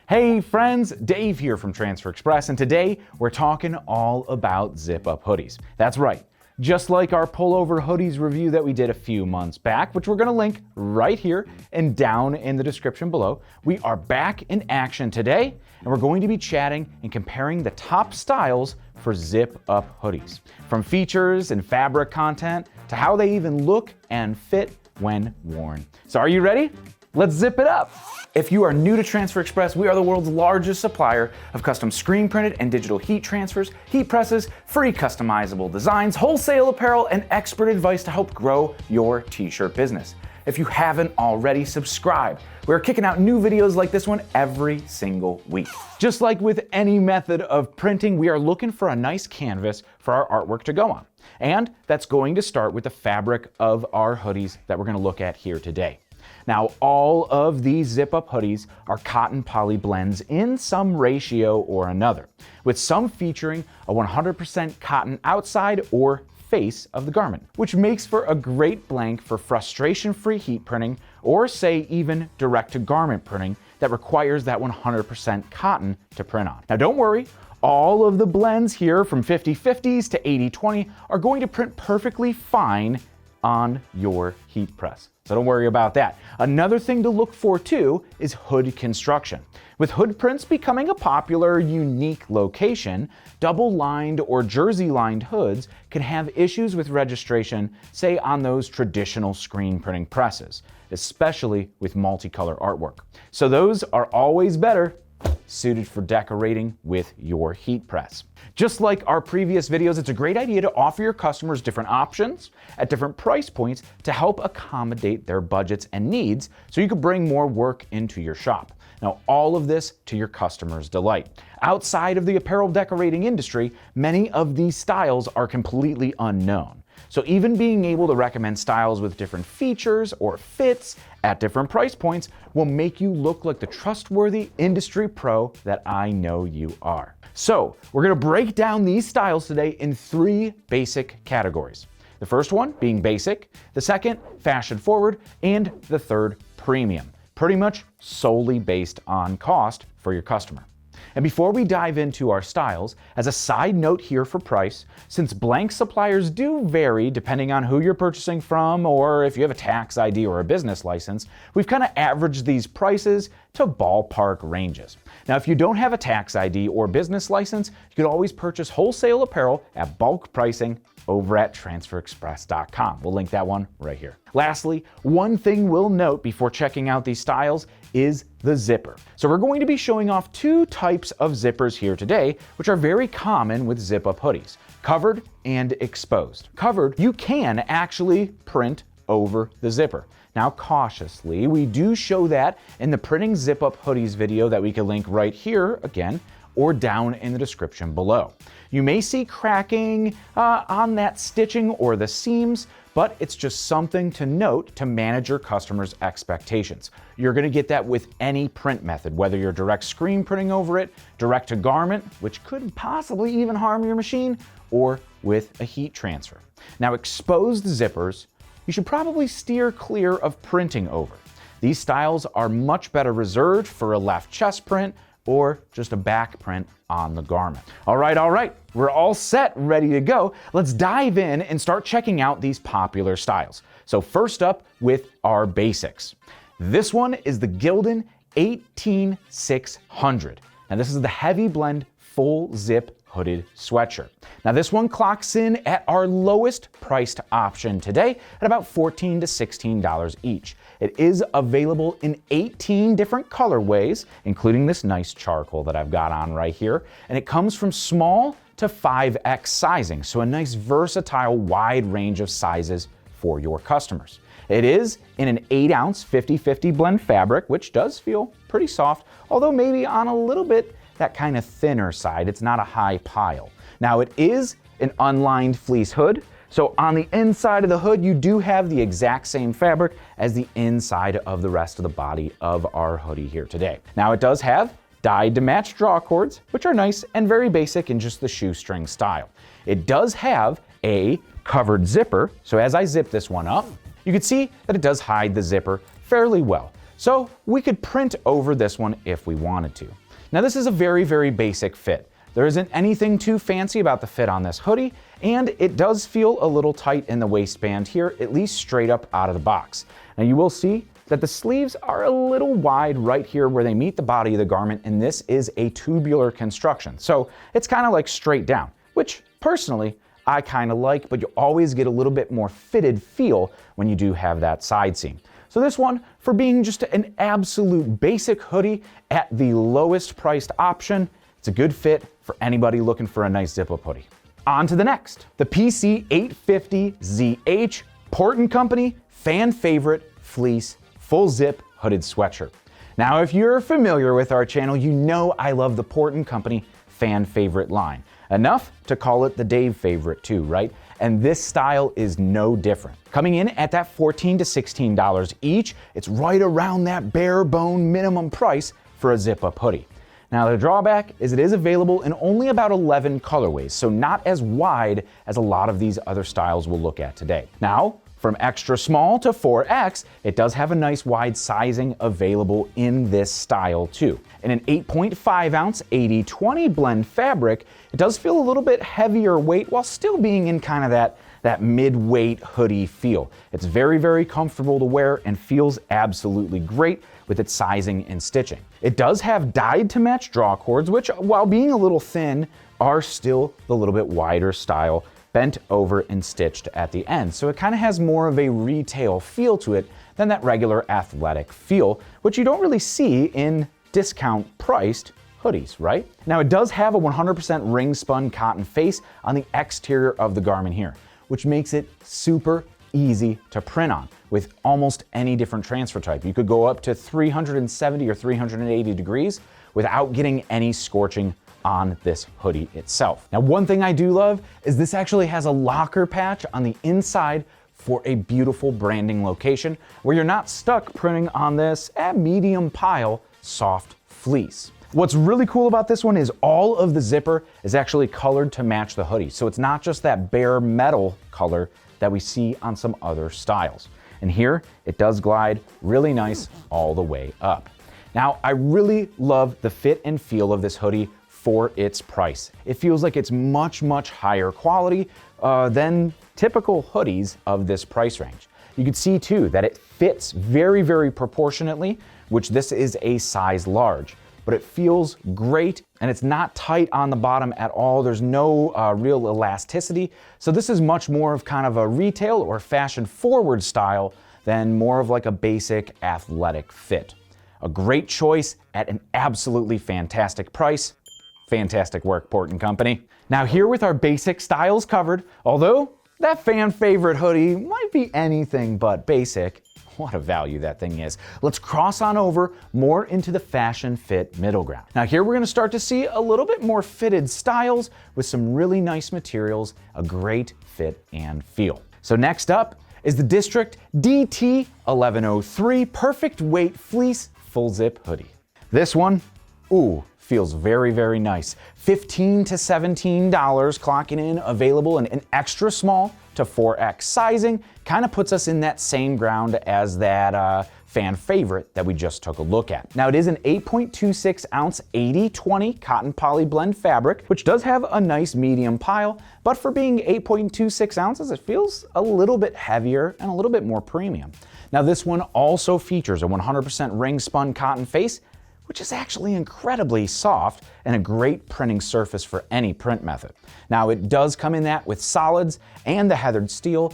Hey friends, Dave here from Transfer Express, and today we're talking all about zip-up hoodies. That's right, just like our pullover hoodies review that we did a few months back, which we're gonna link right here and down in the description below. We are back in action today, and we're going to be chatting and comparing the top styles for zip-up hoodies. From features and fabric content to how they even look and fit when worn. So are you ready? Let's zip it up. If you are new to Transfer Express, we are the world's largest supplier of custom screen printed and digital heat transfers, heat presses, free customizable designs, wholesale apparel, and expert advice to help grow your t-shirt business. If you haven't already, subscribe. We're kicking out new videos like this one every single week. Just like with any method of printing, we are looking for a nice canvas for our artwork to go on. And that's going to start with the fabric of our hoodies that we're going to look at here today. Now, all of these zip-up hoodies are cotton poly blends in some ratio or another, with some featuring a 100% cotton outside or face of the garment, which makes for a great blank for frustration-free heat printing, or say even direct-to-garment printing that requires that 100% cotton to print on. Now don't worry, all of the blends here from 50/50s to 80/20 are going to print perfectly fine on your heat press. So don't worry about that. Another thing to look for too is hood construction. With hood prints becoming a popular, unique location, double-lined or jersey-lined hoods can have issues with registration, say on those traditional screen printing presses, especially with multicolor artwork. So those are always better suited for decorating with your heat press. Just like our previous videos, it's a great idea to offer your customers different options at different price points to help accommodate their budgets and needs so you can bring more work into your shop. Now, all of this to your customers' delight. Outside of the apparel decorating industry, many of these styles are completely unknown. So even being able to recommend styles with different features or fits at different price points will make you look like the trustworthy industry pro that I know you are. So we're gonna break down these styles today in 3 basic categories. The first one being basic, the second fashion forward, and the third premium, pretty much solely based on cost for your customer. And before we dive into our styles, as a side note here for price, since blank suppliers do vary depending on who you're purchasing from or if you have a tax ID or a business license, we've kind of averaged these prices to ballpark ranges. Now, if you don't have a tax ID or business license, you can always purchase wholesale apparel at bulk pricing over at transferexpress.com. We'll link that one right here. Lastly, one thing we'll note before checking out these styles is the zipper. So we're going to be showing off 2 types of zippers here today, which are very common with zip-up hoodies, covered and exposed. Covered, you can actually print over the zipper. Now cautiously, we do show that in the printing zip-up hoodies video that we can link right here again, or down in the description below. You may see cracking on that stitching or the seams, but it's just something to note to manage your customers' expectations. You're gonna get that with any print method, whether you're direct screen printing over it, direct to garment, which could possibly even harm your machine, or with a heat transfer. Now, exposed zippers, you should probably steer clear of printing over. These styles are much better reserved for a left chest print or just a back print on the garment. All right, we're all set, ready to go. Let's dive in and start checking out these popular styles. So first up with our basics. This one is the Gildan 18600. Now this is the heavy blend full zip hooded sweatshirt. Now this one clocks in at our lowest priced option today at about $14 to $16 each. It is available in 18 different colorways, including this nice charcoal that I've got on right here. And it comes from small to 5X sizing, so a nice versatile wide range of sizes for your customers. It is in an 8-ounce 50/50 blend fabric, which does feel pretty soft, although maybe on a little bit that kind of thinner side. It's not a high pile. Now it is an unlined fleece hood, so on the inside of the hood you do have the exact same fabric as the inside of the rest of the body of our hoodie here today. Now it does have dyed to match draw cords, which are nice and very basic in just the shoestring style. It does have a covered zipper, so as I zip this one up, you can see that it does hide the zipper fairly well. So we could print over this one if we wanted to. Now this is a very, very basic fit. There isn't anything too fancy about the fit on this hoodie, and it does feel a little tight in the waistband here, at least straight up out of the box. Now you will see that the sleeves are a little wide right here where they meet the body of the garment, and this is a tubular construction. So it's kind of like straight down, which personally I kind of like, but you always get a little bit more fitted feel when you do have that side seam. So this one, for being just an absolute basic hoodie at the lowest priced option, it's a good fit for anybody looking for a nice zip-up hoodie. On to the next. The PC850ZH, Port & Company, fan favorite, fleece, full zip hooded sweatshirt. Now, if you're familiar with our channel, you know I love the Port & Company fan favorite line. Enough to call it the Dave favorite too, right? And this style is no different. Coming in at that $14 to $16 each, it's right around that bare bone minimum price for a zip-up hoodie. Now the drawback is it is available in only about 11 colorways, so not as wide as a lot of these other styles we'll look at today. Now, from extra small to 4X, it does have a nice wide sizing available in this style too. In an 8.5 ounce 80/20 blend fabric, it does feel a little bit heavier weight while still being in kind of that mid-weight hoodie feel. It's very, very comfortable to wear and feels absolutely great with its sizing and stitching. It does have dyed to match draw cords, which while being a little thin, are still the little bit wider style, bent over and stitched at the end. So it kind of has more of a retail feel to it than that regular athletic feel, which you don't really see in discount priced hoodies, right? Now it does have a 100% ring spun cotton face on the exterior of the garment here, which makes it super easy to print on with almost any different transfer type. You could go up to 370 or 380 degrees without getting any scorching on this hoodie itself. Now, one thing I do love is this actually has a locker patch on the inside for a beautiful branding location where you're not stuck printing on this medium pile soft fleece. What's really cool about this one is all of the zipper is actually colored to match the hoodie. So it's not just that bare metal color that we see on some other styles. And here it does glide really nice all the way up. Now, I really love the fit and feel of this hoodie for its price. It feels like it's much, much higher quality than typical hoodies of this price range. You can see too that it fits very, very proportionately, which this is a size large, but it feels great and it's not tight on the bottom at all. There's no real elasticity. So this is much more of kind of a retail or fashion forward style than more of like a basic athletic fit. A great choice at an absolutely fantastic price. Fantastic work, Port & Company. Now here with our basic styles covered, although that fan favorite hoodie might be anything but basic, what a value that thing is. Let's cross on over more into the fashion fit middle ground. Now here we're gonna start to see a little bit more fitted styles with some really nice materials, a great fit and feel. So next up is the District DT1103 Perfect Weight Fleece Full Zip Hoodie. This one, ooh, feels very, very nice. $15 to $17 clocking in, available in an extra small to 4X sizing. Kind of puts us in that same ground as that fan favorite that we just took a look at. Now it is an 8.26 ounce 80/20 cotton poly blend fabric, which does have a nice medium pile, but for being 8.26 ounces, it feels a little bit heavier and a little bit more premium. Now this one also features a 100% ring spun cotton face, which is actually incredibly soft and a great printing surface for any print method. Now it does come in that with solids and the heathered steel.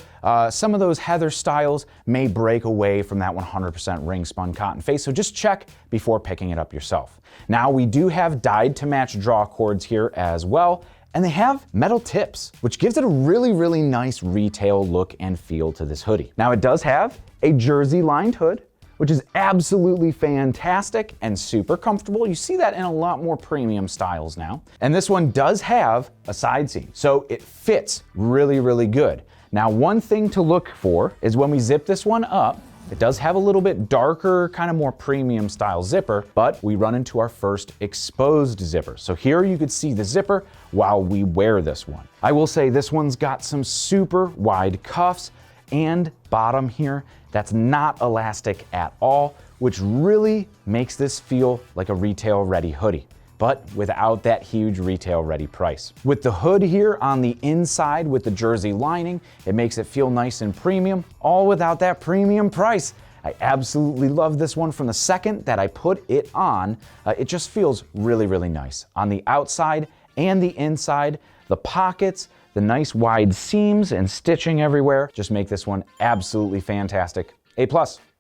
Some of those heather styles may break away from that 100% ring spun cotton face, so just check before picking it up yourself. Now we do have dyed to match draw cords here as well, and they have metal tips, which gives it a really, really nice retail look and feel to this hoodie. Now it does have a jersey lined hood, which is absolutely fantastic and super comfortable. You see that in a lot more premium styles now. And this one does have a side seam, so it fits really, really good. Now, one thing to look for is when we zip this one up, it does have a little bit darker, kind of more premium style zipper, but we run into our first exposed zipper. So here you could see the zipper while we wear this one. I will say this one's got some super wide cuffs, and bottom here that's not elastic at all, which really makes this feel like a retail-ready hoodie, but without that huge retail-ready price. With the hood here on the inside with the jersey lining, it makes it feel nice and premium, all without that premium price. I absolutely love this one from the second that I put it on. It just feels really, really nice. On the outside and the inside, the pockets, the nice wide seams and stitching everywhere just make this one absolutely fantastic. A+,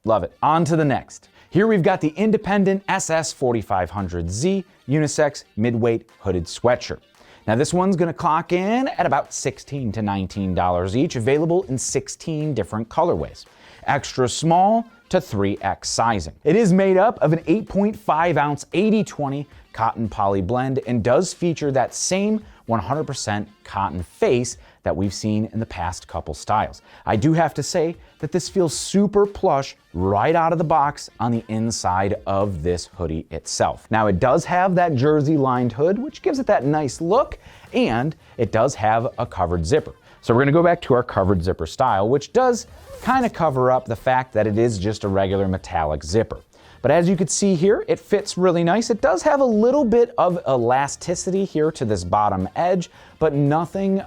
love it. On to the next. Here we've got the independent SS 4500Z Unisex Midweight Hooded Sweatshirt. Now this one's gonna clock in at about $16 to $19 each, available in 16 different colorways. Extra small to 3X sizing. It is made up of an 8.5 ounce 80/20 cotton poly blend and does feature that same 100% cotton face that we've seen in the past couple styles. I do have to say that this feels super plush right out of the box on the inside of this hoodie itself. Now it does have that jersey lined hood, which gives it that nice look, and it does have a covered zipper. So we're gonna go back to our covered zipper style, which does kind of cover up the fact that it is just a regular metallic zipper. But as you can see here, it fits really nice. It does have a little bit of elasticity here to this bottom edge, but nothing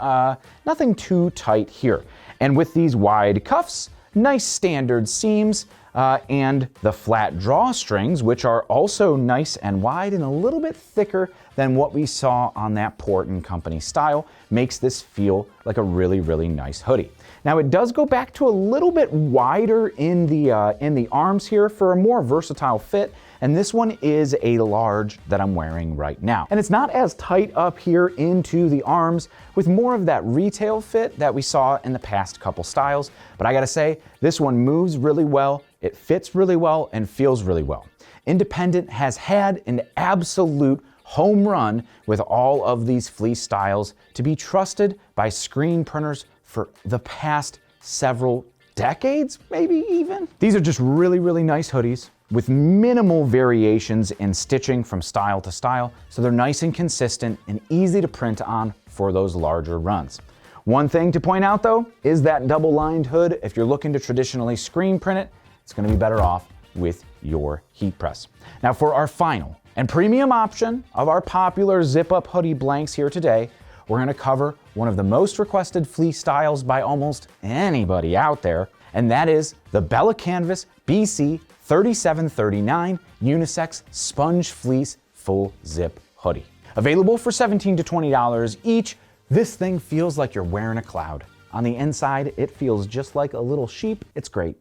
too tight here. And with these wide cuffs, nice standard seams, and the flat drawstrings, which are also nice and wide and a little bit thicker than what we saw on that Port & Company style, makes this feel like a really, really nice hoodie. Now it does go back to a little bit wider in the arms here for a more versatile fit, and this one is a large that I'm wearing right now. And it's not as tight up here into the arms with more of that retail fit that we saw in the past couple styles, but I gotta say, this one moves really well, it fits really well, and feels really well. Independent has had an absolute home run with all of these fleece styles to be trusted by screen printers for the past several decades, maybe even. These are just really, really nice hoodies with minimal variations in stitching from style to style, so they're nice and consistent and easy to print on for those larger runs. One thing to point out though is that double-lined hood. If you're looking to traditionally screen print it, it's gonna be better off with your heat press. Now for our final and premium option of our popular zip-up hoodie blanks here today, we're gonna cover one of the most requested fleece styles by almost anybody out there, and that is the BELLA+CANVAS BC 3739 Unisex Sponge Fleece Full Zip Hoodie. Available for $17 to $20 each, this thing feels like you're wearing a cloud. On the inside, it feels just like a little sheep. It's great.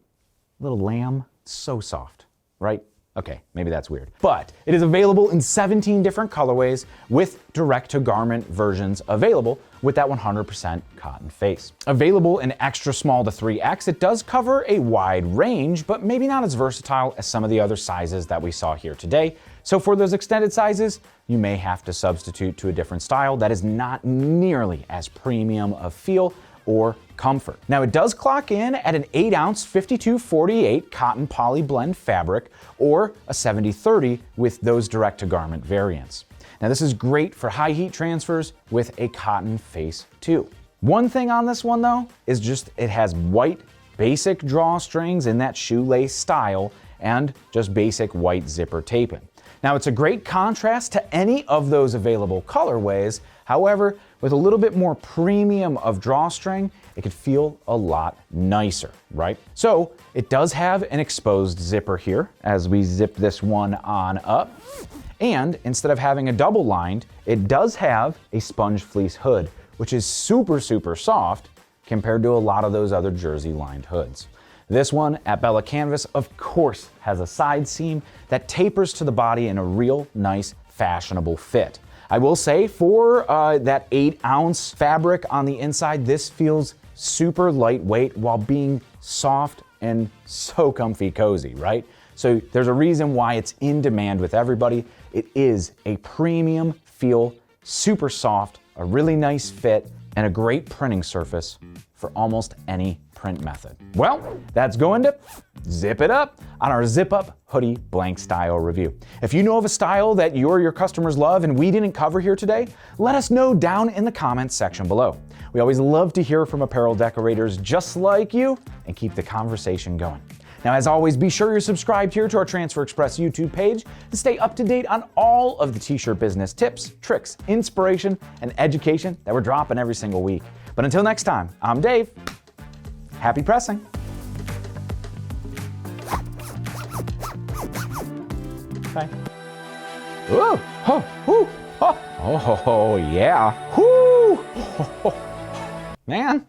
Little lamb, so soft, right? Okay, maybe that's weird. But it is available in 17 different colorways with direct-to-garment versions available with that 100% cotton face. Available in extra small to 3X, it does cover a wide range, but maybe not as versatile as some of the other sizes that we saw here today. So for those extended sizes, you may have to substitute to a different style that is not nearly as premium of feel or comfort. Now it does clock in at an 8 ounce 52/48 cotton poly blend fabric or a 70/30 with those direct to garment variants. Now this is great for high heat transfers with a cotton face too. One thing on this one though is just it has white basic drawstrings in that shoelace style and just basic white zipper taping. Now it's a great contrast to any of those available colorways. However, with a little bit more premium of drawstring, it could feel a lot nicer, right? So it does have an exposed zipper here as we zip this one on up. And instead of having a double lined, it does have a sponge fleece hood, which is super, super soft compared to a lot of those other jersey lined hoods. This one at BELLA+CANVAS, of course, has a side seam that tapers to the body in a real nice, fashionable fit. I will say for that 8 ounce fabric on the inside, this feels super lightweight while being soft and so comfy cozy, right? So there's a reason why it's in demand with everybody. It is a premium feel, super soft, a really nice fit, and a great printing surface for almost any print method. Well, that's going to zip it up on our Zip Up Hoodie blank style review. If you know of a style that you or your customers love and we didn't cover here today, let us know down in the comments section below. We always love to hear from apparel decorators just like you and keep the conversation going. Now, as always, be sure you're subscribed here to our Transfer Express YouTube page to stay up to date on all of the t-shirt business tips, tricks, inspiration, and education that we're dropping every single week. But until next time, I'm Dave. Happy pressing. Bye. Ooh, oh, yeah. Whoo, man.